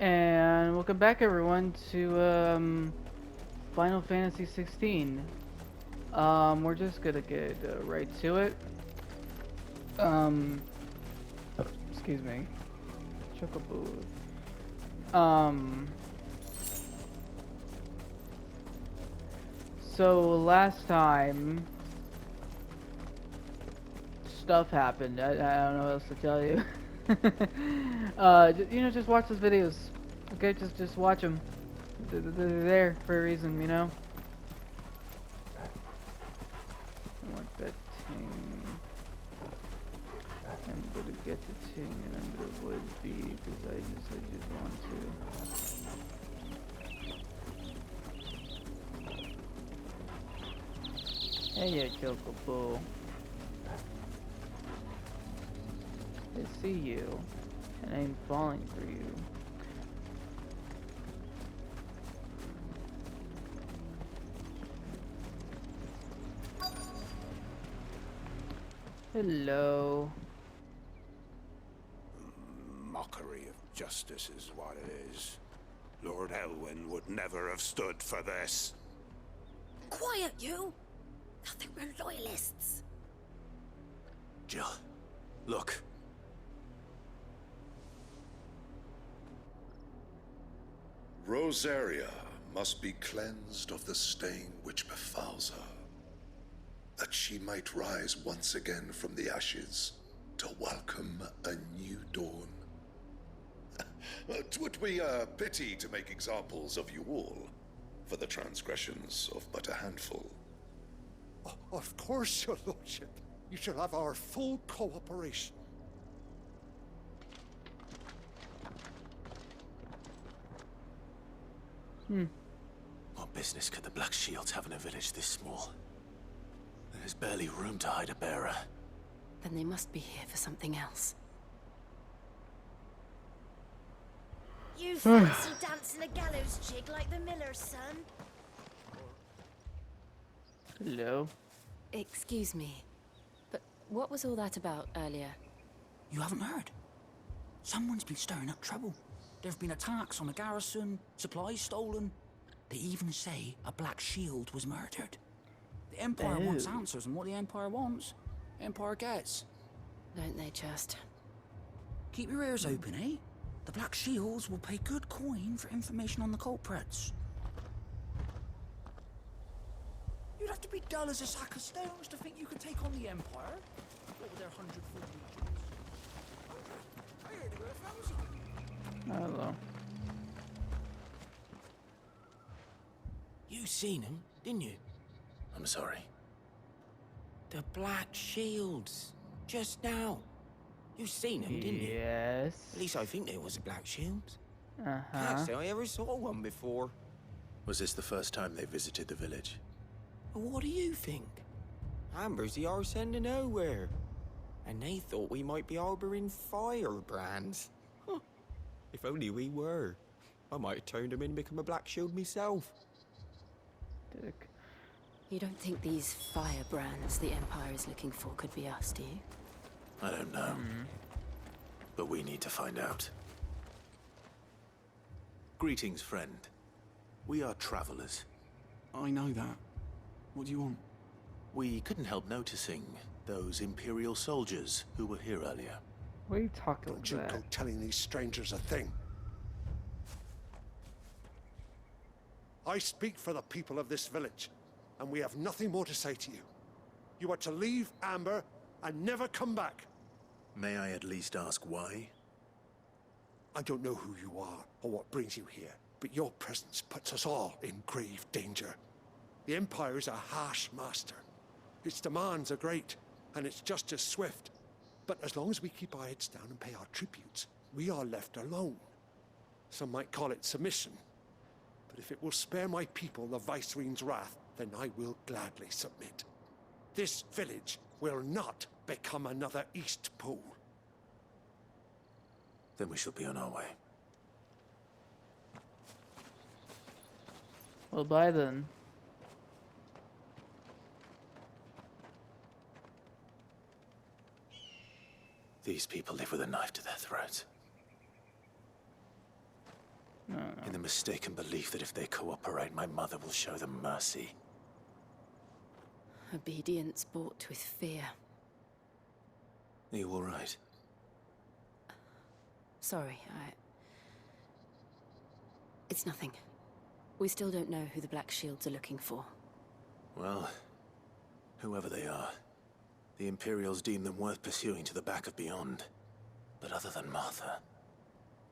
And welcome back everyone to Final Fantasy 16. We're just gonna get right to it. Um, excuse me. Chocobo. Um, so last time stuff happened. I don't know what else to tell you. Just watch those videos. Okay, just watch them. They're there for a reason, you know. I want that thing. I'm gonna get the thing and I'm gonna avoid B because I just want to. Hey, yeah, Chocobo. I see you, and I'm falling for you. Hello. Mockery of justice is what it is. Lord Elwyn would never have stood for this. Quiet, you! Nothing, we're loyalists. Jill, look. Rosaria must be cleansed of the stain which befouls her, that she might rise once again from the ashes to welcome a new dawn. 'Twould be a pity to make examples of you all, for the transgressions of but a handful. Of course, your lordship. You shall have our full cooperation. What business could the Black Shields have in a village this small? There's barely room to hide a bearer. Then they must be here for something else. You fancy dancing a gallows jig like the miller's son? Hello. Excuse me, but what was all that about earlier? You haven't heard? Someone's been stirring up trouble. There have been attacks on the garrison, supplies stolen. They even say a Black Shield was murdered. The Empire wants answers, and what the Empire wants, Empire gets. Don't they just? Keep your ears open, eh? The Black Shields will pay good coin for information on the culprits. You'd have to be dull as a sack of stones to think you could take on the Empire. What with their 140 legions? I heard they were 1,000. Hello. You seen him, didn't you? I'm sorry. The Black Shields. Just now. You seen him, didn't you? Yes. At least I think there was a Black Shield. Uh-huh. Can't say I ever saw one before. Was this the first time they visited the village? What do you think? Amber's the arse end of nowhere. And they thought we might be harboring firebrands. Huh. If only we were. I might have turned them in and become a Black Shield myself. Dick. You don't think these firebrands the Empire is looking for could be us, do you? I don't know. But we need to find out. Greetings, friend. We are travelers. I know that. What do you want? We couldn't help noticing those Imperial soldiers who were here earlier. What are you talking Don't you about? go telling these strangers a thing. I speak for the people of this village, and we have nothing more to say to you. You are to leave Amber and never come back. May I at least ask why? I don't know who you are or what brings you here, but your presence puts us all in grave danger. The Empire is a harsh master. Its demands are great, and its justice swift. But as long as we keep our heads down and pay our tributes, we are left alone. Some might call it submission. But if it will spare my people the Viceroy's wrath, then I will gladly submit. This village will not become another Eastpool. Then we shall be on our way. Well, bye then. These people live with a knife to their throats. No, no. In the mistaken belief that if they cooperate, my mother will show them mercy. Obedience bought with fear. Are you all right? Sorry, It's nothing. We still don't know who the Black Shields are looking for. Well, whoever they are, the Imperials deem them worth pursuing to the back of beyond. But other than Martha,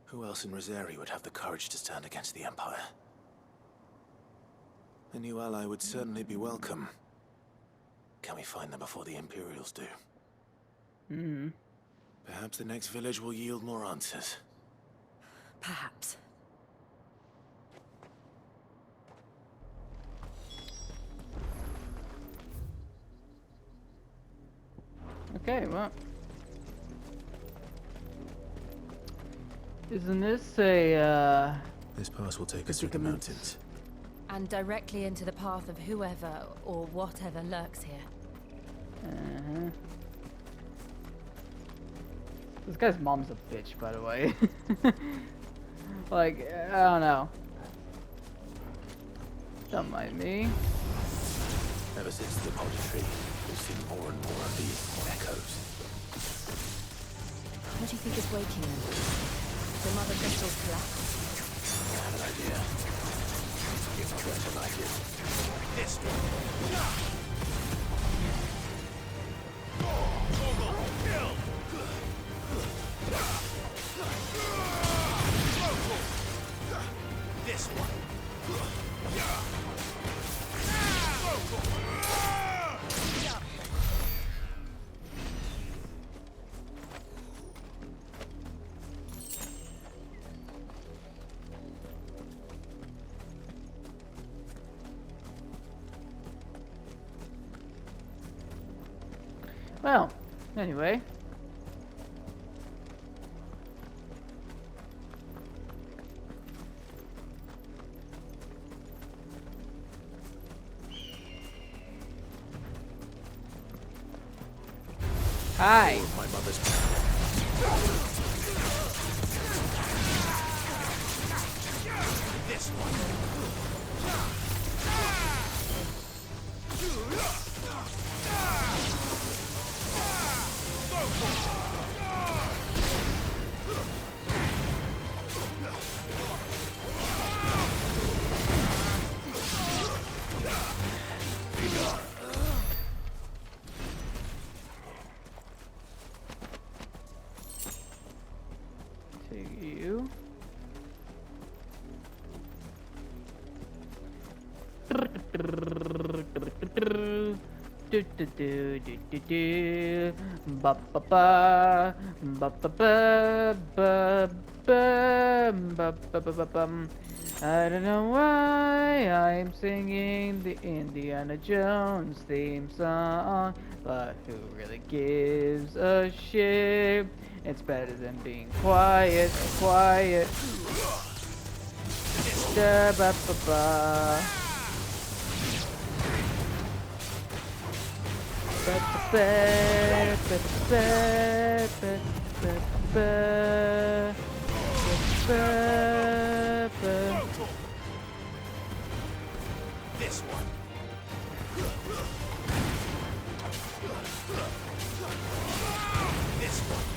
who else in Rosari would have the courage to stand against the Empire? A new ally would certainly be welcome. Can we find them before the Imperials do? Mm-hmm. Perhaps the next village will yield more answers. Perhaps. Okay, well. Isn't this a, This pass will take us through the mountains. And directly into the path of whoever or whatever lurks here. Uh-huh. This guy's mom's a bitch, by the way. Like, I don't know. Don't mind me. Ever since the poetry, we've seen more and more of these echoes. What do you think is waking them? The mother crystals collapse? I have an idea. If I were to like it. This one. This one. Well, anyway. Hi. My mother's this one. Take you. Ba ba ba ba ba ba ba ba ba ba ba bum. I don't know why I'm singing the Indiana Jones theme song, but who really gives a shit? It's better than being quiet, quiet. Da ba ba ba. Ba ba ba ba ba ba ba ba ba. This one. This one.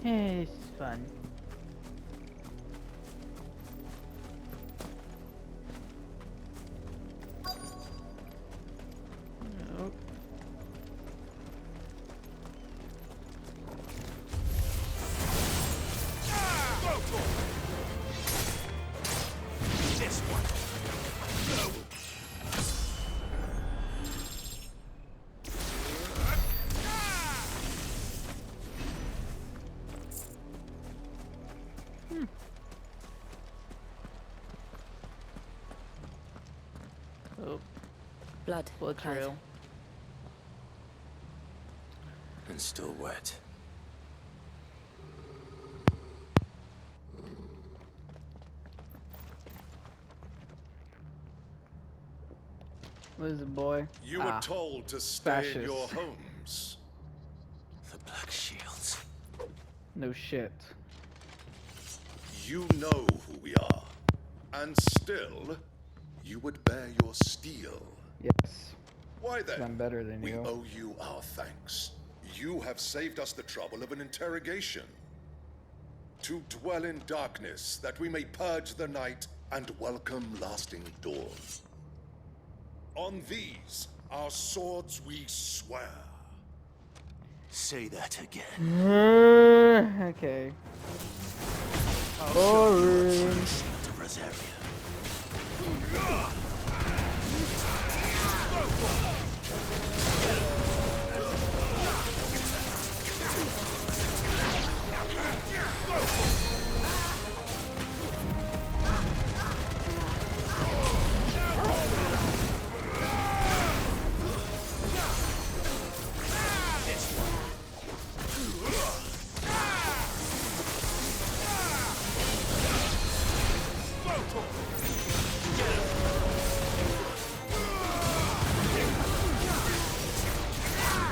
It's fun. Nope. This one. Oh, Blood. blood Clyde. trail. And still wet. What is it, boy? You were told to stay in your homes. The Black Shields. No shit. You know who we are. And still, you would bear your steel. Yes. Why then? I'm better than we you. owe you our thanks. You have saved us the trouble of an interrogation. To dwell in darkness, that we may purge the night and welcome lasting dawn. On these, our swords we swear. Say that again. Okay. Boring. Boring. To Rosaria.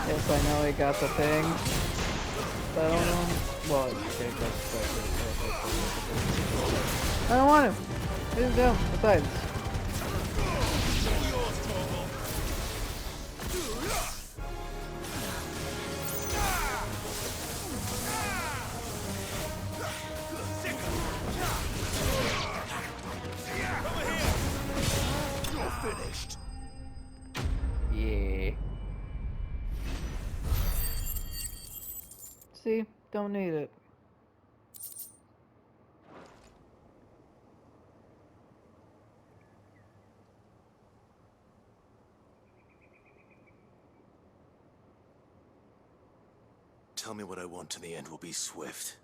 Yes, I know I got the thing. But I don't know. Well, okay, I don't want him. Leave him down. Besides. Finished. Yeah. See? Don't need it. Tell me what I want and the end will be swift.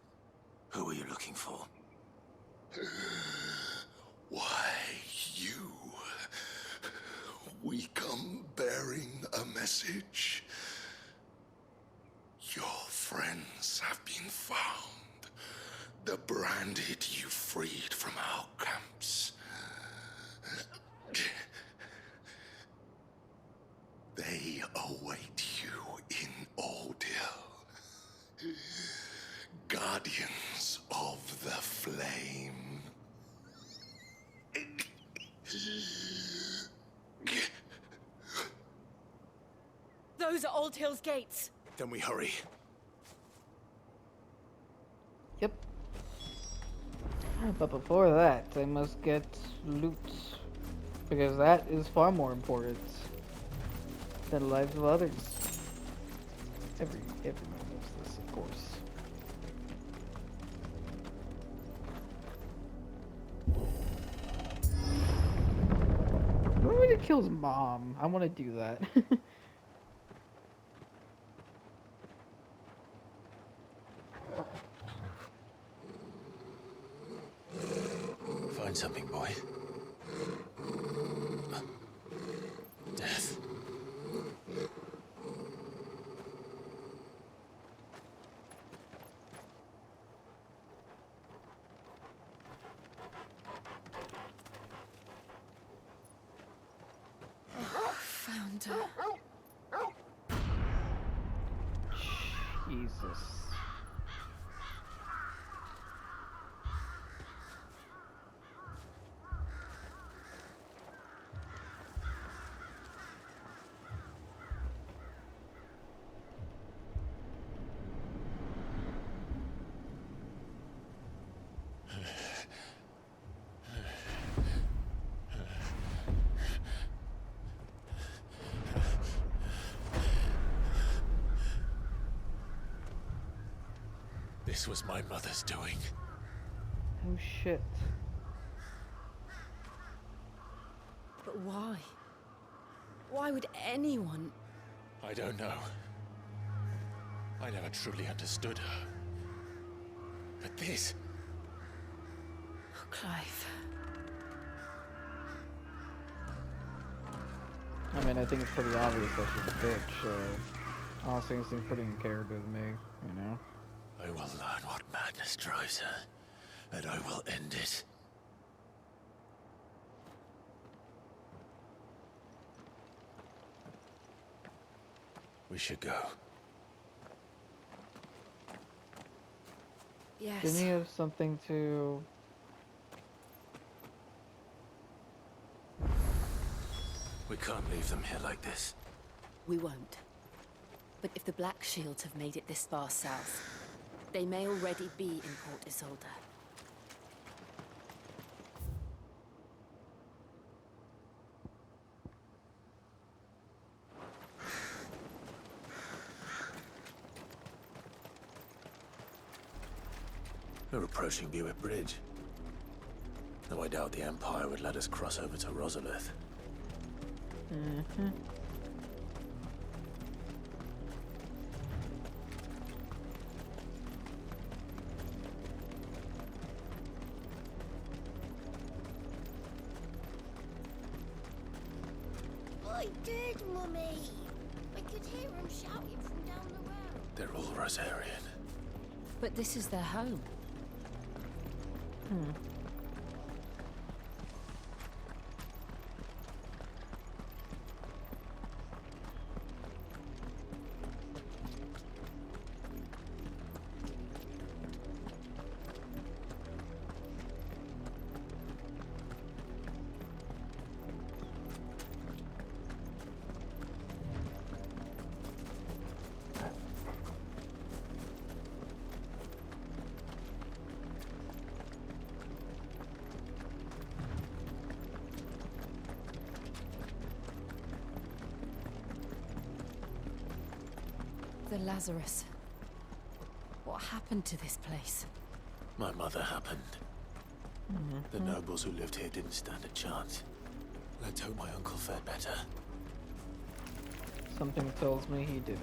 Who are you looking for? Why, you. We come bearing a message. Your friends have been found. The branded you freed from our camps. They await you in Aldil. Guardians of the Flame. Those are Old Hill's gates. Then we hurry. Yep. But before that, I must get loot. Because that is far more important than the lives of others. Everyone knows this, of course. What when he kills Mom? I want to do that. Find something, boy. Death. Found her. Jesus. This was my mother's doing. Oh shit. But why? Why would anyone? I don't know. I never truly understood her. But this... Oh, Clive. I mean, I think it's pretty obvious that she's a bitch, so honestly, it seems pretty in character to me, you know? I will learn what madness drives her, and I will end it. We should go. Yes. Didn't he have something to... We can't leave them here like this. We won't. But if the Black Shields have made it this far south, they may already be in Port Isolde. We're approaching Buick Bridge. Though I doubt the Empire would let us cross over to Rosalith. Mm-hmm. I did, Mummy. I could hear him shouting from down the road. They're all Rosarian. But this is their home. Hmm. The Lazarus. What happened to this place? My mother happened. The nobles who lived here didn't stand a chance. Let's hope my uncle fared better. Something tells me he didn't.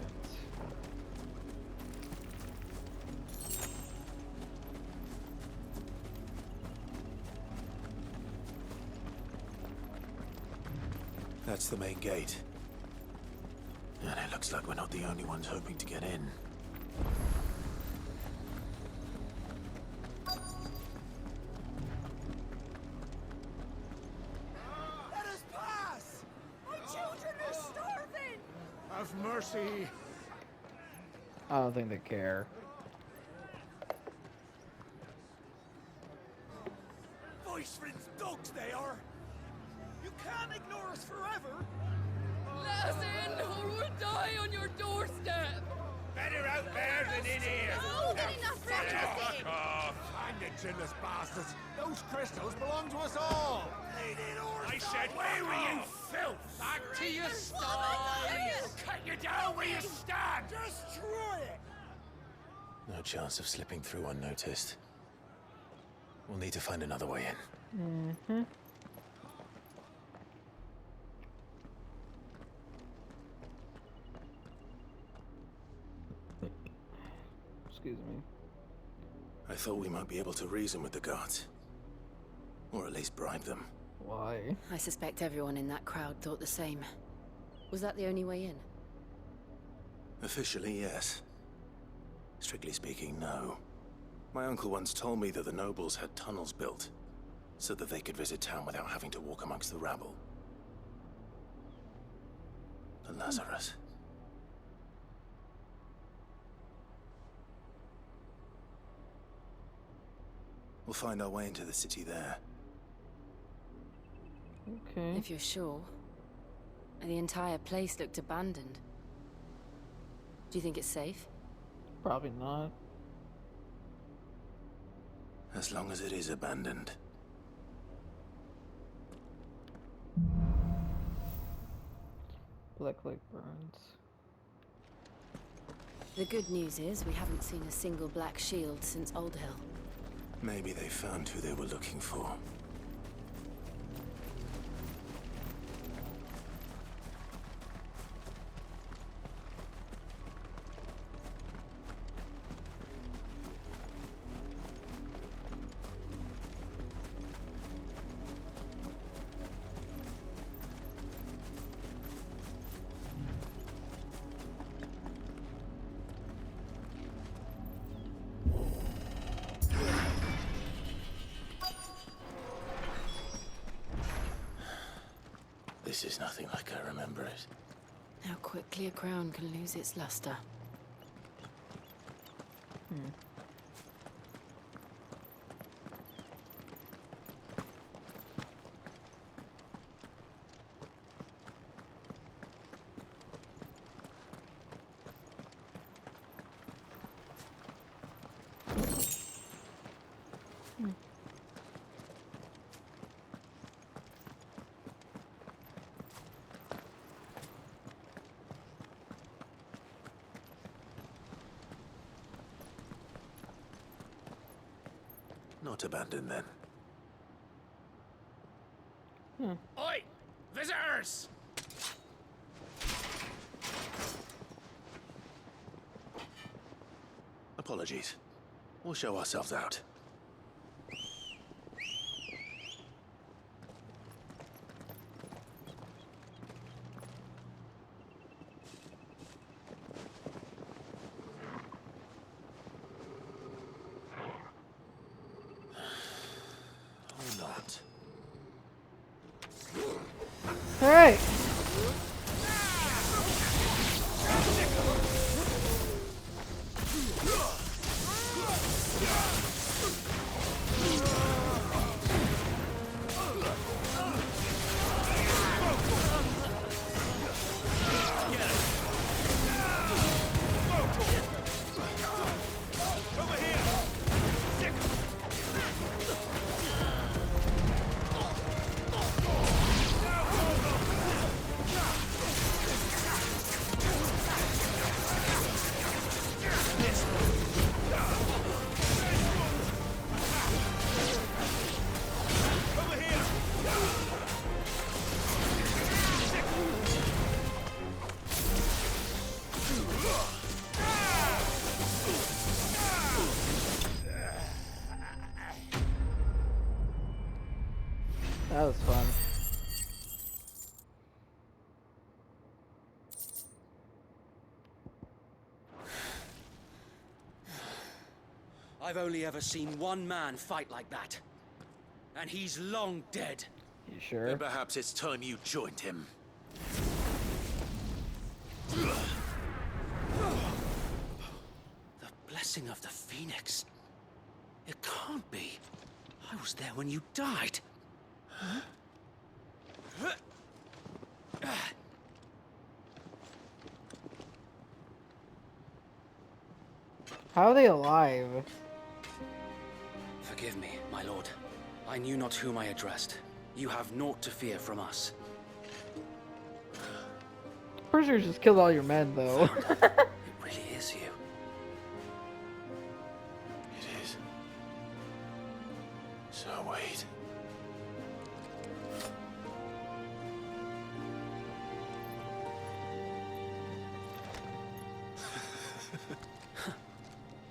That's the main gate. And it looks like we're not the only ones hoping to get in. Let us pass! My children are starving! Have mercy! I don't think they care. Voice friends dogs they are! You can't ignore us forever! Let us in, or we'll die on your doorstep! Better out there than in here! More than enough for everything! Find the chinless bastards! Those crystals belong to us all! I said, where were you, filth? Back to your sties! Cut you down where you stand! Destroy it! No chance of slipping through unnoticed. We'll need to find another way in. Mm-hmm. Excuse me. I thought we might be able to reason with the guards. Or at least bribe them. Why? I suspect everyone in that crowd thought the same. Was that the only way in? Officially, yes. Strictly speaking, no. My uncle once told me that the nobles had tunnels built, so that they could visit town without having to walk amongst the rabble. The Lazarus. We'll find our way into the city there. Okay. If you're sure. The entire place looked abandoned. Do you think it's safe? Probably not. As long as it is abandoned. Black Lake Burns. The good news is we haven't seen a single black shield since Old Hill. Maybe they found who they were looking for. This is nothing like I remember it. How quickly a crown can lose its luster. Not abandoned then. Oi! Visitors! Apologies. We'll show ourselves out. Or not. All right. That was fun. I've only ever seen one man fight like that. And he's long dead. You sure? Then perhaps it's time you joined him. The blessing of the Phoenix. It can't be. I was there when you died. How are they alive? Forgive me, my lord. I knew not whom I addressed. You have naught to fear from us. Pretty sure just killed all your men, though. It really is you. It is. So wait.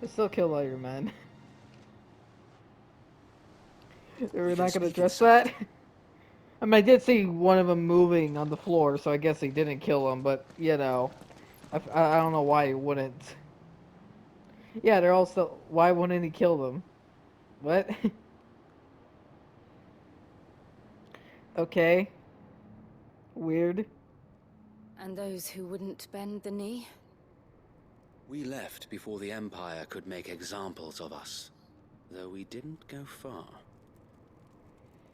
They still killed all your men. We're not gonna address that. I mean, I did see one of them moving on the floor, so I guess he didn't kill him. But you know, I don't know why he wouldn't. Yeah, they're all still. Why wouldn't he kill them? What? Okay. Weird. And those who wouldn't bend the knee? We left before the Empire could make examples of us, though we didn't go far.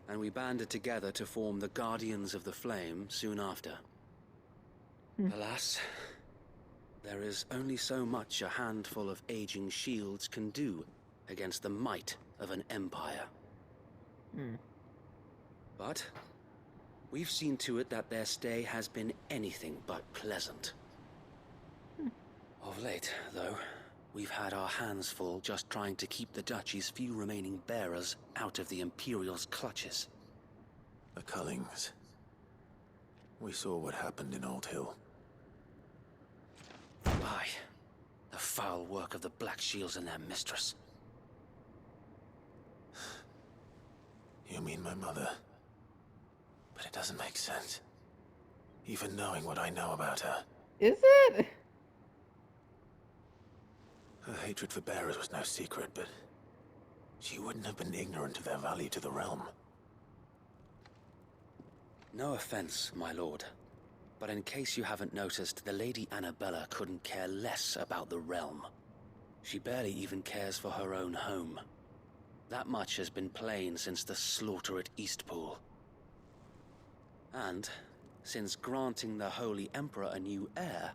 And we banded together to form the Guardians of the Flame soon after. Alas, there is only so much a handful of aging shields can do against the might of an empire. But we've seen to it that their stay has been anything but pleasant. Of Of late, though, we've had our hands full just trying to keep the Duchy's few remaining bearers out of the Imperial's clutches. The Cullings. We saw what happened in Old Hill. Aye. The foul work of the Black Shields and their mistress. You mean my mother? But it doesn't make sense. Even knowing what I know about her. Is it? Her hatred for bearers was no secret, but she wouldn't have been ignorant of their value to the realm. No offense, my lord. But in case you haven't noticed, the Lady Annabella couldn't care less about the realm. She barely even cares for her own home. That much has been plain since the slaughter at Eastpool. And, since granting the Holy Emperor a new heir,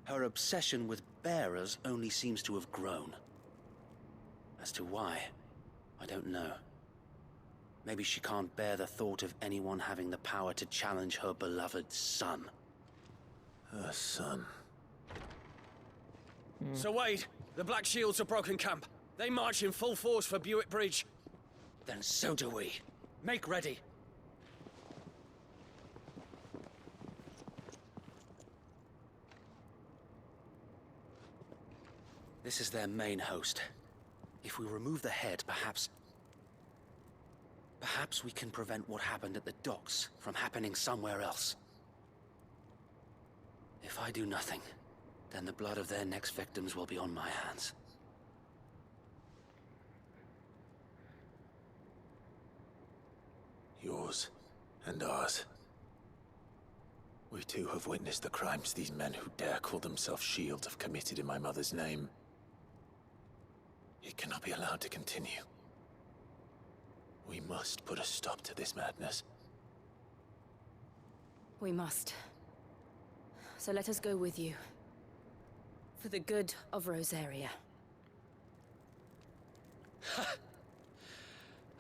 her obsession with bearers only seems to have grown. As to why, I don't know. Maybe she can't bear the thought of anyone having the power to challenge her beloved son. Her son. Sir Wade, the Black Shields have broken camp. They march in full force for Buick Bridge. Then so do we. Make ready. This is their main host. If we remove the head, perhaps we can prevent what happened at the docks from happening somewhere else. If I do nothing, then the blood of their next victims will be on my hands. Yours and ours. We too have witnessed the crimes these men who dare call themselves Shields have committed in my mother's name. It cannot be allowed to continue. We must put a stop to this madness. We must. So let us go with you. For the good of Rosaria.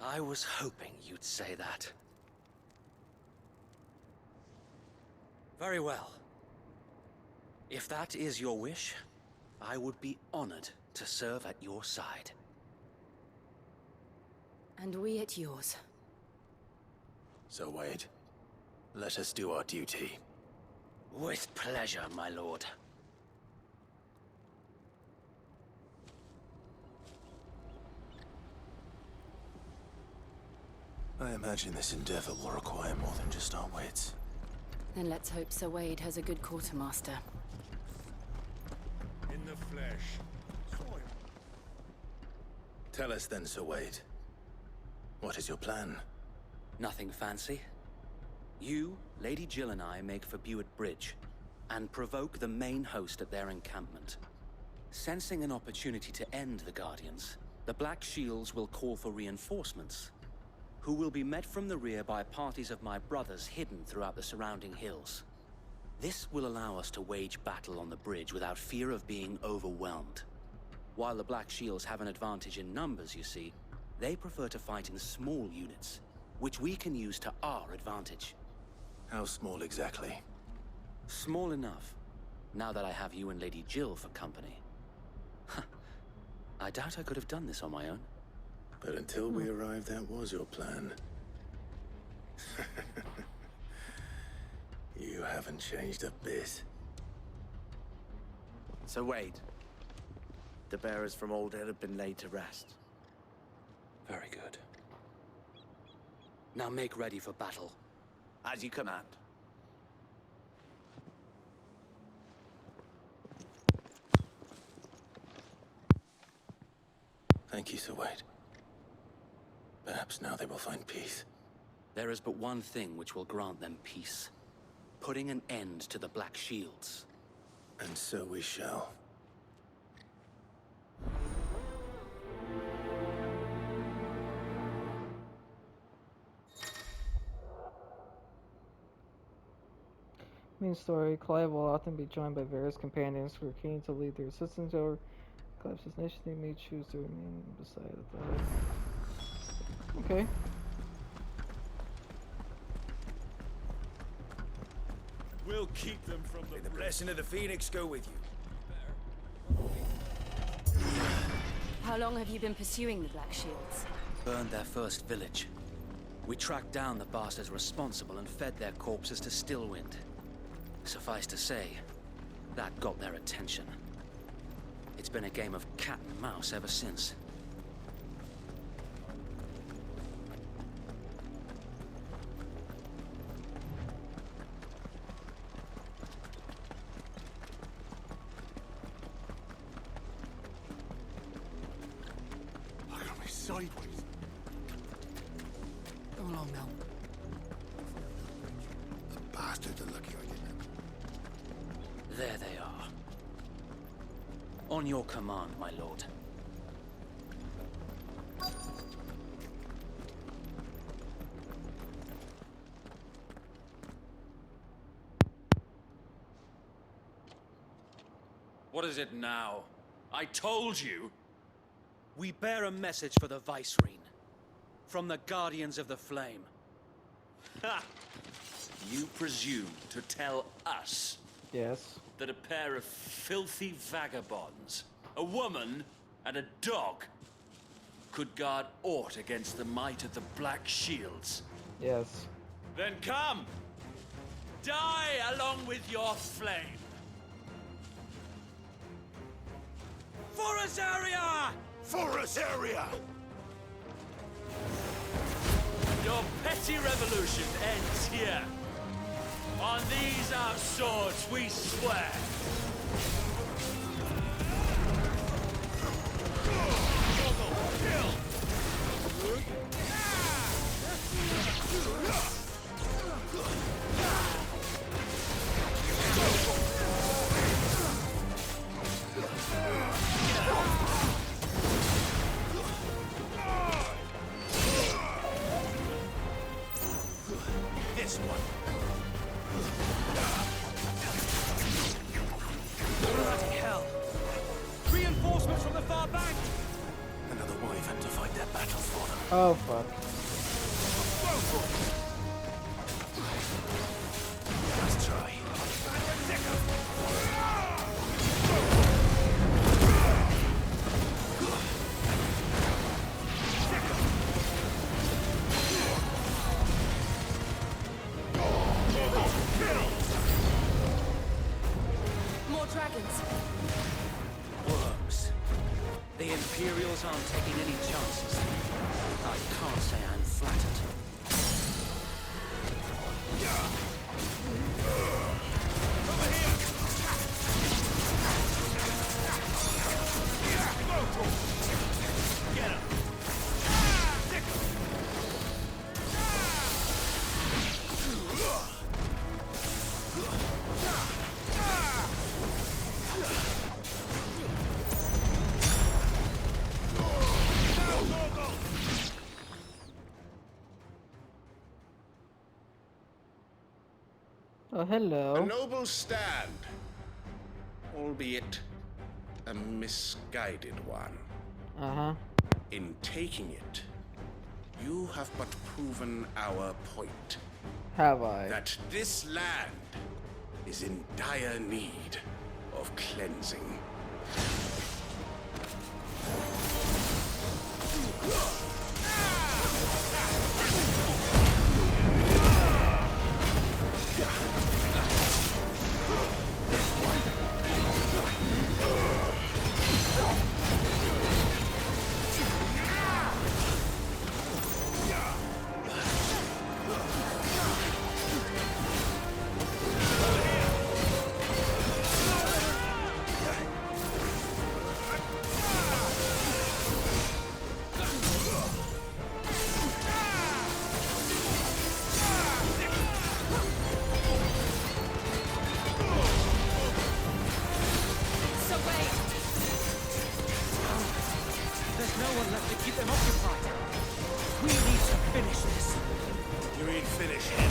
I was hoping you'd say that. Very well. If that is your wish, I would be honored to serve at your side. And we at yours. So Wade, let us do our duty. With pleasure, my lord. I imagine this endeavor will require more than just our wits. Then let's hope Sir Wade has a good quartermaster. In the flesh. Tell us then, Sir Wade. What is your plan? Nothing fancy. You, Lady Jill and I make for Buick Bridge, and provoke the main host at their encampment. Sensing an opportunity to end the Guardians, the Black Shields will call for reinforcements, who will be met from the rear by parties of my brothers hidden throughout the surrounding hills. This will allow us to wage battle on the bridge without fear of being overwhelmed. While the Black Shields have an advantage in numbers, you see, they prefer to fight in small units, which we can use to our advantage. How small exactly? Small enough, now that I have you and Lady Jill for company. I doubt I could have done this on my own. But until we arrived, that was your plan. You haven't changed a bit. So Wade, the bearers from Old Hill have been laid to rest. Very good. Now make ready for battle. As you command. Thank you, Sir Wade. Perhaps now they will find peace. There is but one thing which will grant them peace. Putting an end to the Black Shields. And so we shall. Main story, Clive will often be joined by various companions who are keen to lead their assistance over Clive's nation. They may choose to remain beside the Okay. We'll keep them from the blessing of the Phoenix go with you. How long have you been pursuing the Black Shields? Burned their first village. We tracked down the bastards responsible and fed their corpses to Stillwind. Suffice to say, that got their attention. It's been a game of cat and mouse ever since. Look at me sideways. Come along now. The bastards are lucky I didn't. There they are. On your command, my lord. What is it now? I told you! We bear a message for the Vicereine. From the Guardians of the Flame. Ha! You presume to tell us Yes. that a pair of filthy vagabonds, a woman and a dog, could guard aught against the might of the Black Shields? Yes. Then come! Die along with your flame! For Azaria! For Azaria! Your petty revolution ends here. On these our swords we swear. This one. Bloody hell! Reinforcements from the far bank! Another wyvern to fight their battles for them. Oh fuck. Let's try. More dragons. Worms. The Imperials aren't taking any chances. I can't say I'm flattered. Get him! Oh, hello. A noble stand, albeit a misguided one. Uh-huh. In taking it, you have but proven our point. Have I? That this land is in dire need of cleansing. There's no one left to keep them occupied. We need to finish this. You mean finish him?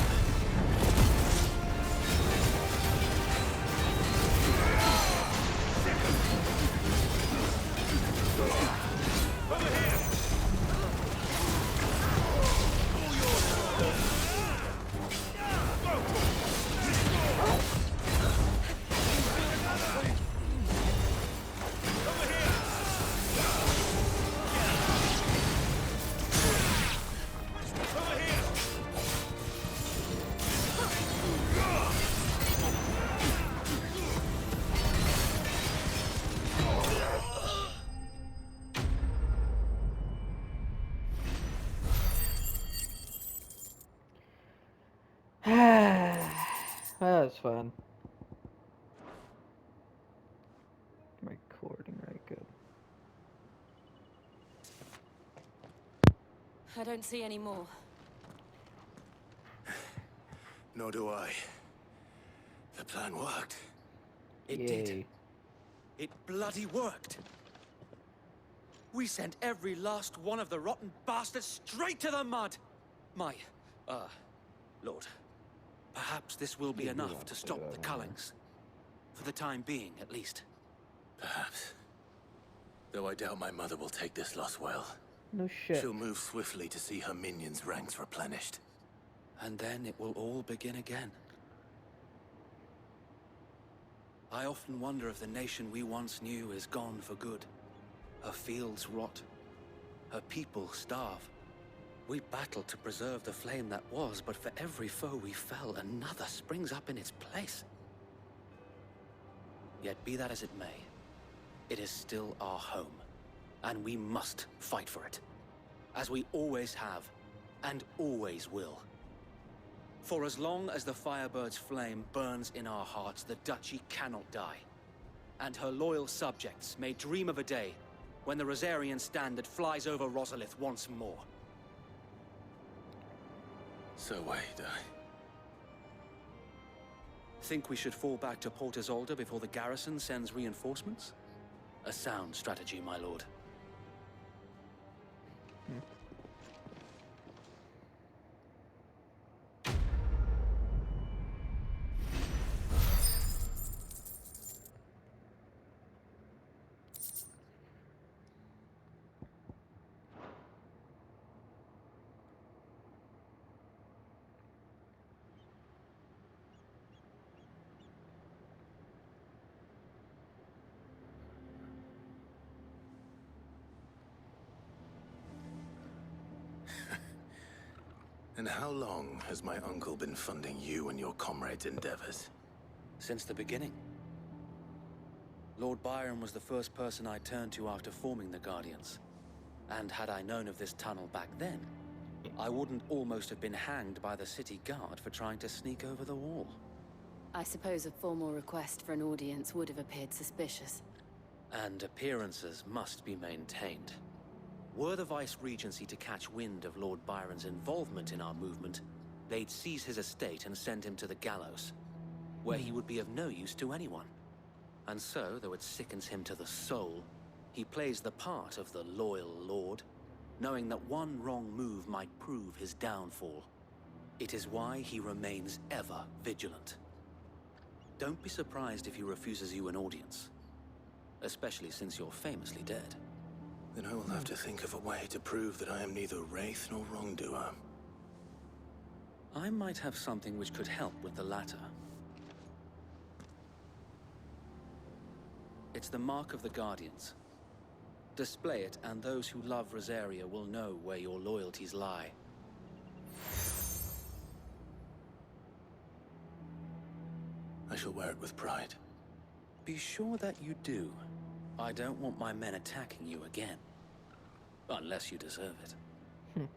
That's fun. Recording, right? Good. I don't see any more. Nor do I. The plan worked. It Yay. did. It bloody worked. We sent every last one of the rotten bastards straight to the mud. My, Lord, perhaps this will be enough to stop the Cullings. For the time being, at least. Perhaps. Though I doubt my mother will take this loss well. No shit. She'll move swiftly to see her minions' ranks replenished. And then it will all begin again. I often wonder if the nation we once knew is gone for good. Her fields rot. Her people starve. We battled to preserve the flame that was, but for every foe we fell, another springs up in its place. Yet be that as it may, it is still our home, and we must fight for it, as we always have, and always will. For as long as the Firebird's flame burns in our hearts, the Duchy cannot die. And her loyal subjects may dream of a day when the Rosarian standard flies over Rosalith once more. So wait, Think we should fall back to Port Isolde before the garrison sends reinforcements? A sound strategy, my lord. And how long has my uncle been funding you and your comrades' endeavors? Since the beginning. Lord Byron was the first person I turned to after forming the Guardians. And had I known of this tunnel back then, I wouldn't almost have been hanged by the city guard for trying to sneak over the wall. I suppose a formal request for an audience would have appeared suspicious. And appearances must be maintained. Were the Vice-Regency to catch wind of Lord Byron's involvement in our movement, they'd seize his estate and send him to the gallows, where he would be of no use to anyone. And so, though it sickens him to the soul, he plays the part of the loyal lord, knowing that one wrong move might prove his downfall. It is why he remains ever vigilant. Don't be surprised if he refuses you an audience, especially since you're famously dead. Then I will have to think of a way to prove that I am neither wraith nor wrongdoer. I might have something which could help with the latter. It's the mark of the Guardians. Display it, and those who love Rosaria will know where your loyalties lie. I shall wear it with pride. Be sure that you do. I don't want my men attacking you again. Unless you deserve it.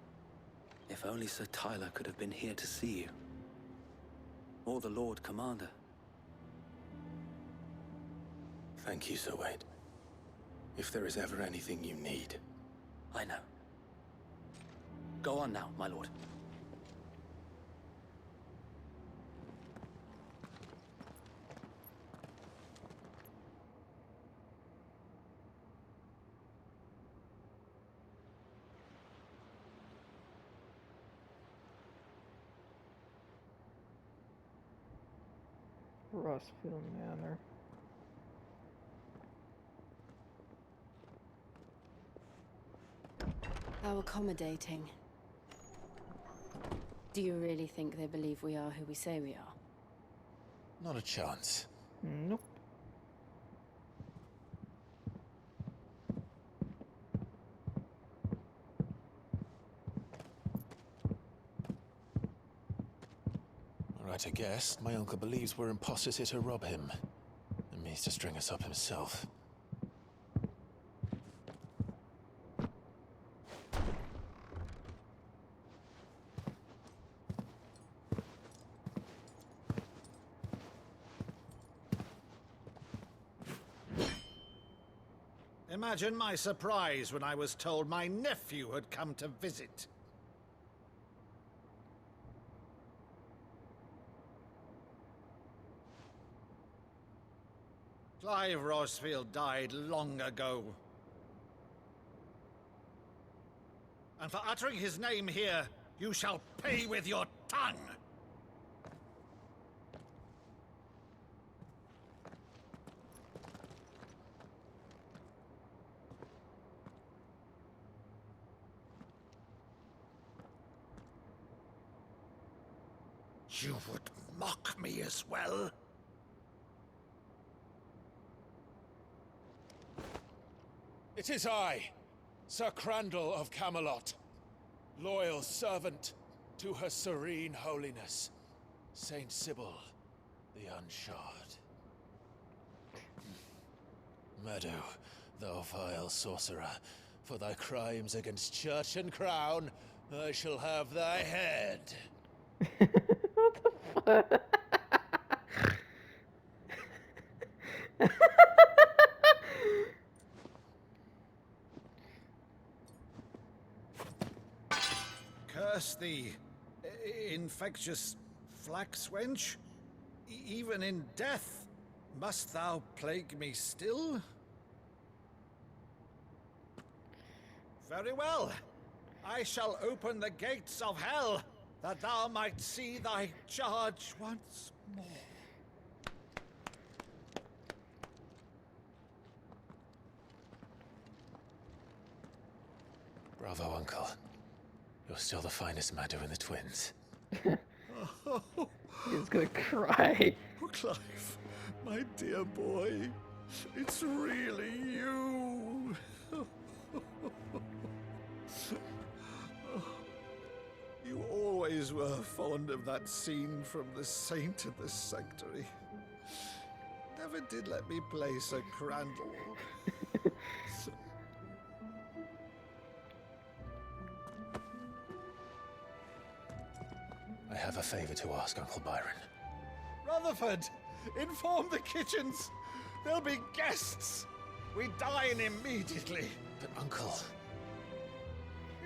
If only Sir Tyler could have been here to see you. Or the Lord Commander. Thank you, Sir Wade. If there is ever anything you need. I know. Go on now, my lord. Rossfield Manor. How accommodating. Do you really think they believe we are who we say we are? Not a chance. Nope. Right, I guess. My uncle believes we're imposters here to rob him. And means to string us up himself. Imagine my surprise when I was told my nephew had come to visit. Clive Rosfield died long ago. And for uttering his name here, you shall pay with your tongue! You would mock me as well? It is I, Sir Crandall of Camelot, loyal servant to Her Serene Holiness, Saint Sybil the Unshod. Meadow, thou vile sorcerer, for thy crimes against church and crown, I shall have thy head. What the fuck? Curse thee, infectious flax wench. Even in death, must thou plague me still? Very well. I shall open the gates of hell, that thou might see thy charge once more. Bravo, Uncle. You're still the finest Meadow in the twins. He's gonna cry. Oh, Clive, my dear boy, it's really you. You always were fond of that scene from The Saint in the Sanctuary. Never did let me play Sir Crandall. I have a favor to ask, Uncle Byron. Rutherford, inform the kitchens. There'll be guests. We dine immediately. But, Uncle...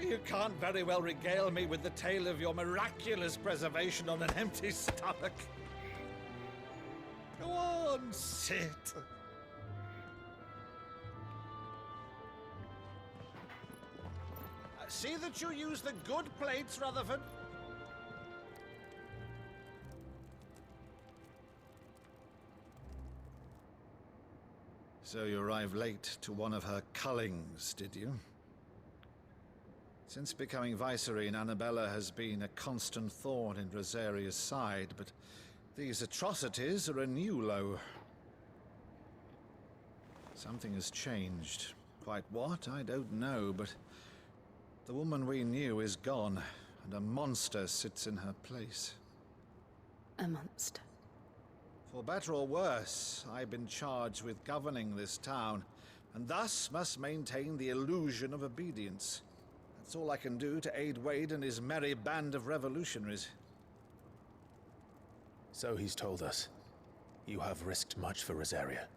You can't very well regale me with the tale of your miraculous preservation on an empty stomach. Go on, sit. See that you use the good plates, Rutherford. So you arrived late to one of her cullings, did you? Since becoming Vicereine, Annabella has been a constant thorn in Rosaria's side, but these atrocities are a new low. Something has changed. Quite what, I don't know, but the woman we knew is gone, and a monster sits in her place. A monster? For better or worse, I've been charged with governing this town, and thus must maintain the illusion of obedience. That's all I can do to aid Wade and his merry band of revolutionaries. So he's told us. You have risked much for Rosaria.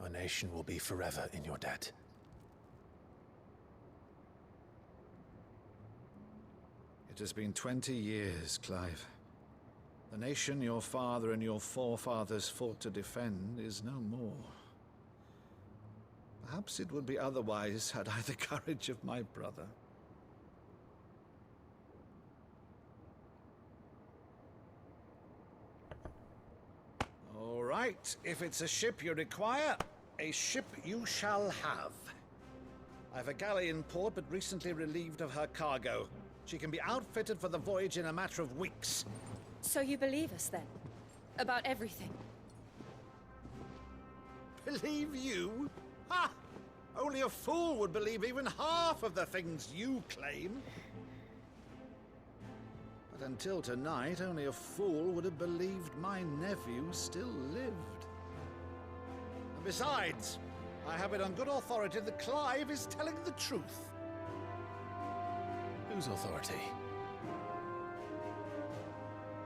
Our nation will be forever in your debt. It has been 20 years, Clive. The nation your father and your forefathers fought to defend is no more. Perhaps it would be otherwise had I the courage of my brother. All right, if it's a ship you require, a ship you shall have. I've a galley in port, but recently relieved of her cargo. She can be outfitted for the voyage in a matter of weeks. So you believe us then? About everything? Believe you? Ha! Only a fool would believe even half of the things you claim. But until tonight, only a fool would have believed my nephew still lived. And besides, I have it on good authority that Clive is telling the truth. Whose authority?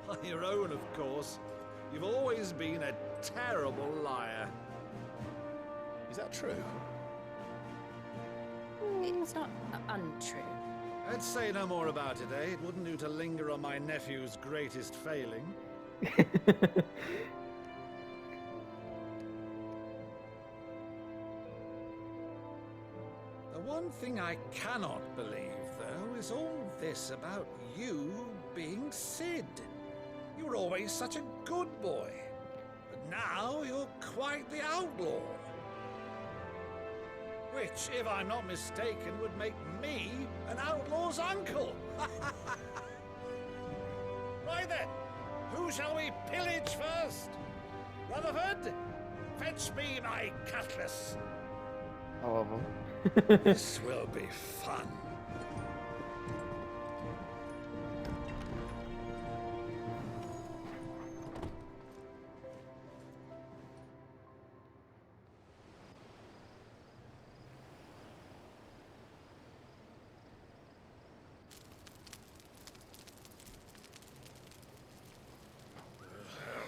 On your own, of course. You've always been a terrible liar. Is that true? That's not untrue. Let's say no more about it, eh? It wouldn't do to linger on my nephew's greatest failing. The one thing I cannot believe, though, is all this about you being Cid. You were always such a good boy, but now you're quite the outlaw. Which, if I'm not mistaken, would make me an outlaw's uncle. Right then, who shall we pillage first? Rutherford, fetch me my cutlass. All of them. This will be fun.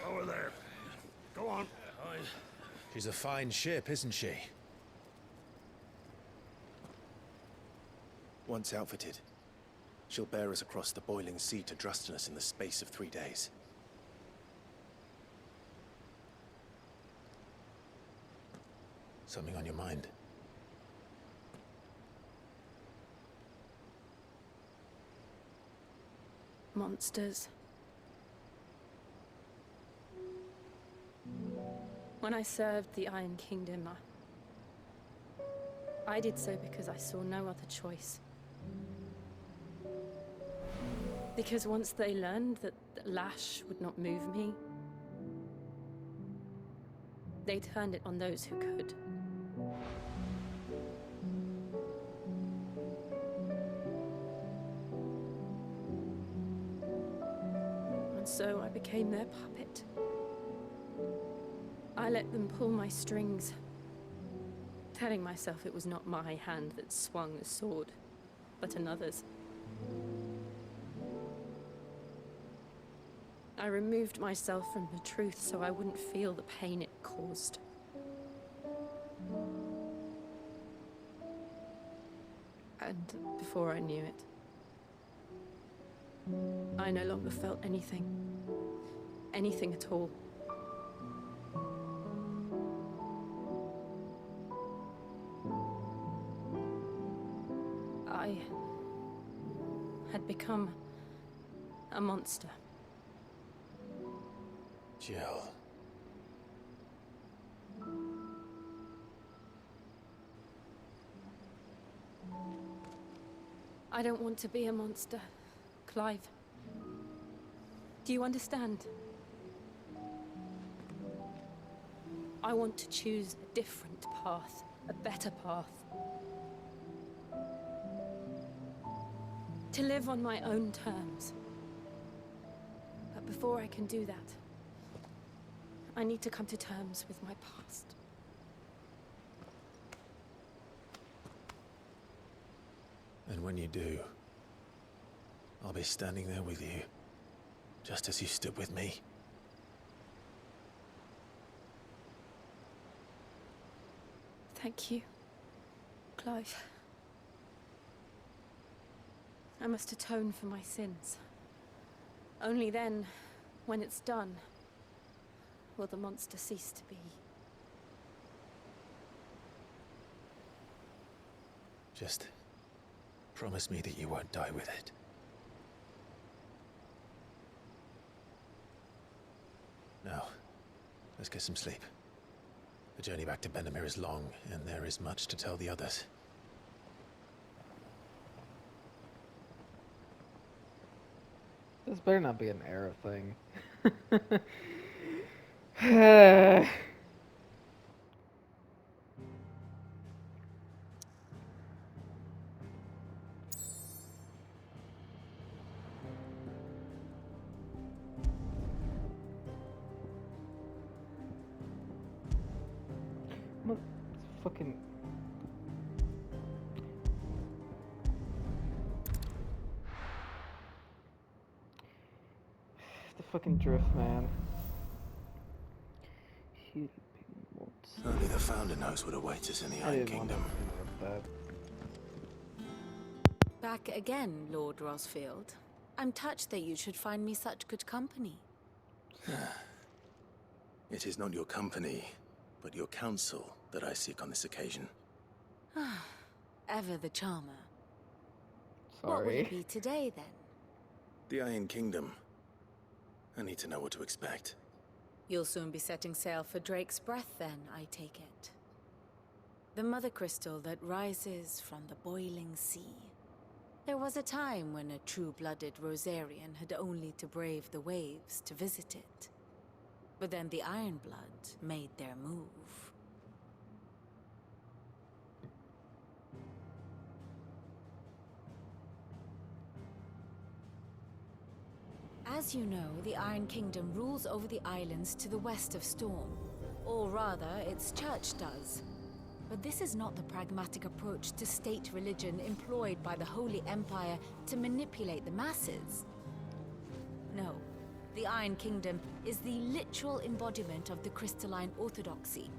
Over there. Go on. She's a fine ship, isn't she? Once outfitted, she'll bear us across the boiling sea to Drustinus in the space of 3 days. Something on your mind? Monsters. When I served the Iron Kingdom, I did so because I saw no other choice. Because once they learned that Lash would not move me, they turned it on those who could. And so I became their puppet. I let them pull my strings, telling myself it was not my hand that swung the sword, but another's. I removed myself from the truth so I wouldn't feel the pain it caused. And before I knew it, I no longer felt anything. Anything at all. I had become a monster. Jill. I don't want to be a monster, Clive. Do you understand? I want to choose a different path, a better path. To live on my own terms. But before I can do that, I need to come to terms with my past. And when you do, I'll be standing there with you, just as you stood with me. Thank you, Clive. I must atone for my sins. Only then, when it's done, will the monster cease to be. Just promise me that you won't die with it. Now, let's get some sleep. The journey back to Benamir is long, and there is much to tell the others. This better not be an era thing. Fucking the fucking drift, man. Only the Founder knows what awaits us in the Iron Kingdom. That. Back again, Lord Rosfield. I'm touched that you should find me such good company. It is not your company, but your counsel that I seek on this occasion. Ever the charmer. What will it be today, then? The Iron Kingdom. I need to know what to expect. You'll soon be setting sail for Drake's Breath, then, I take it. The mother crystal that rises from the boiling sea. There was a time when a true-blooded Rosarian had only to brave the waves to visit it. But then the Ironblood made their move. As you know, the Iron Kingdom rules over the islands to the west of Storm. Or rather, its church does. But this is not the pragmatic approach to state religion employed by the Holy Empire to manipulate the masses. No, the Iron Kingdom is the literal embodiment of the crystalline orthodoxy.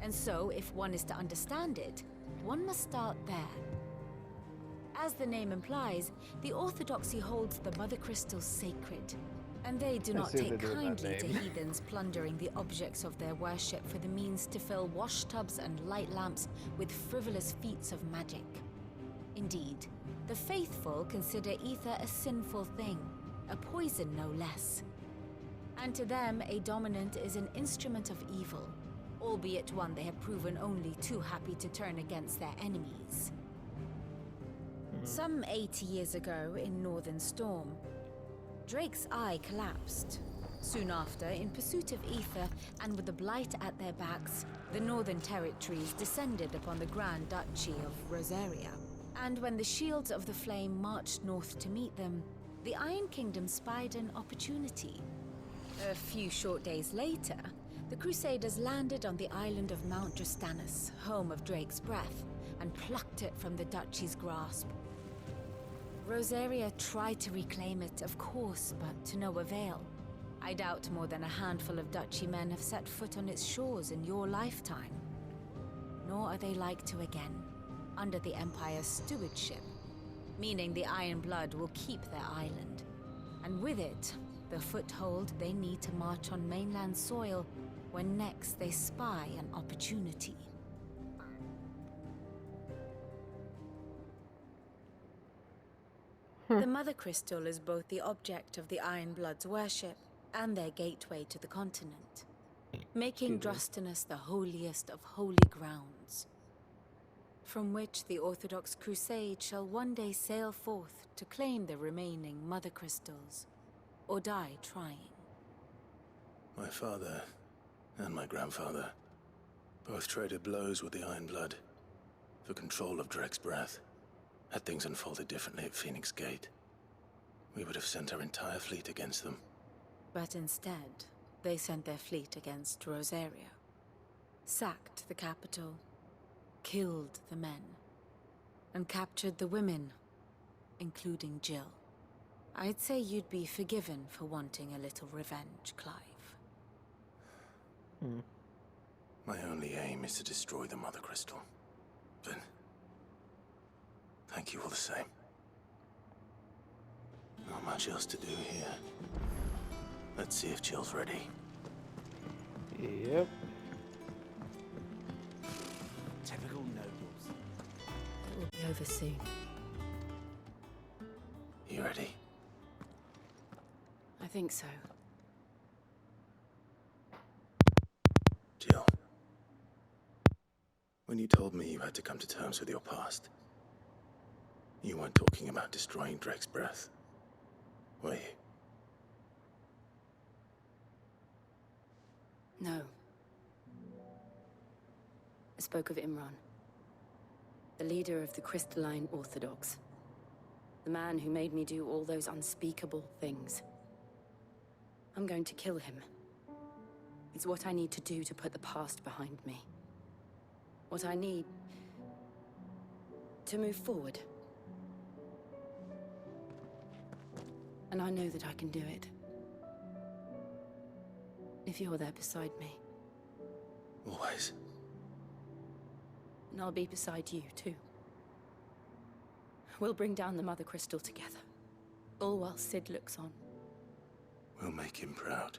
And so, if one is to understand it, one must start there. As the name implies, the orthodoxy holds the Mother Crystal sacred, and they do not take kindly to heathens plundering the objects of their worship for the means to fill washtubs and light lamps with frivolous feats of magic. Indeed, the faithful consider ether a sinful thing, a poison no less. And to them, a dominant is an instrument of evil, albeit one they have proven only too happy to turn against their enemies. Some 80 years ago, in Northern Storm, Drake's Eye collapsed. Soon after, in pursuit of ether and with the Blight at their backs, the Northern Territories descended upon the Grand Duchy of Rosaria. And when the Shields of the Flame marched north to meet them, the Iron Kingdom spied an opportunity. A few short days later, the Crusaders landed on the island of Mount Drastanus, home of Drake's Breath, and plucked it from the Duchy's grasp. Rosaria tried to reclaim it, of course, but to no avail. I doubt more than a handful of Duchy men have set foot on its shores in your lifetime. Nor are they like to again, under the Empire's stewardship, meaning the Iron Blood will keep their island. And with it, the foothold they need to march on mainland soil when next they spy an opportunity. The Mother Crystal is both the object of the Iron Blood's worship and their gateway to the continent, making Drastanus the holiest of holy grounds, from which the Orthodox Crusade shall one day sail forth to claim the remaining Mother Crystals, or die trying. My father and my grandfather both traded blows with the Iron Blood for control of Drake's Breath. Had things unfolded differently at Phoenix Gate, we would have sent our entire fleet against them. But instead, they sent their fleet against Rosaria, sacked the capital, killed the men, and captured the women, including Jill. I'd say you'd be forgiven for wanting a little revenge, Clive. My only aim is to destroy the Mother Crystal. But thank you all the same. Not much else to do here. Let's see if Jill's ready. Yep. Typical nobles. It will be over soon. You ready? I think so. Jill. When you told me you had to come to terms with your past, you weren't talking about destroying Drake's Breath, were you? No. I spoke of Imran, the leader of the Crystalline Orthodox. The man who made me do all those unspeakable things. I'm going to kill him. It's what I need to do to put the past behind me. What I need to move forward. And I know that I can do it. If you're there beside me. Always. And I'll be beside you, too. We'll bring down the Mother Crystal together. All while Cid looks on. We'll make him proud.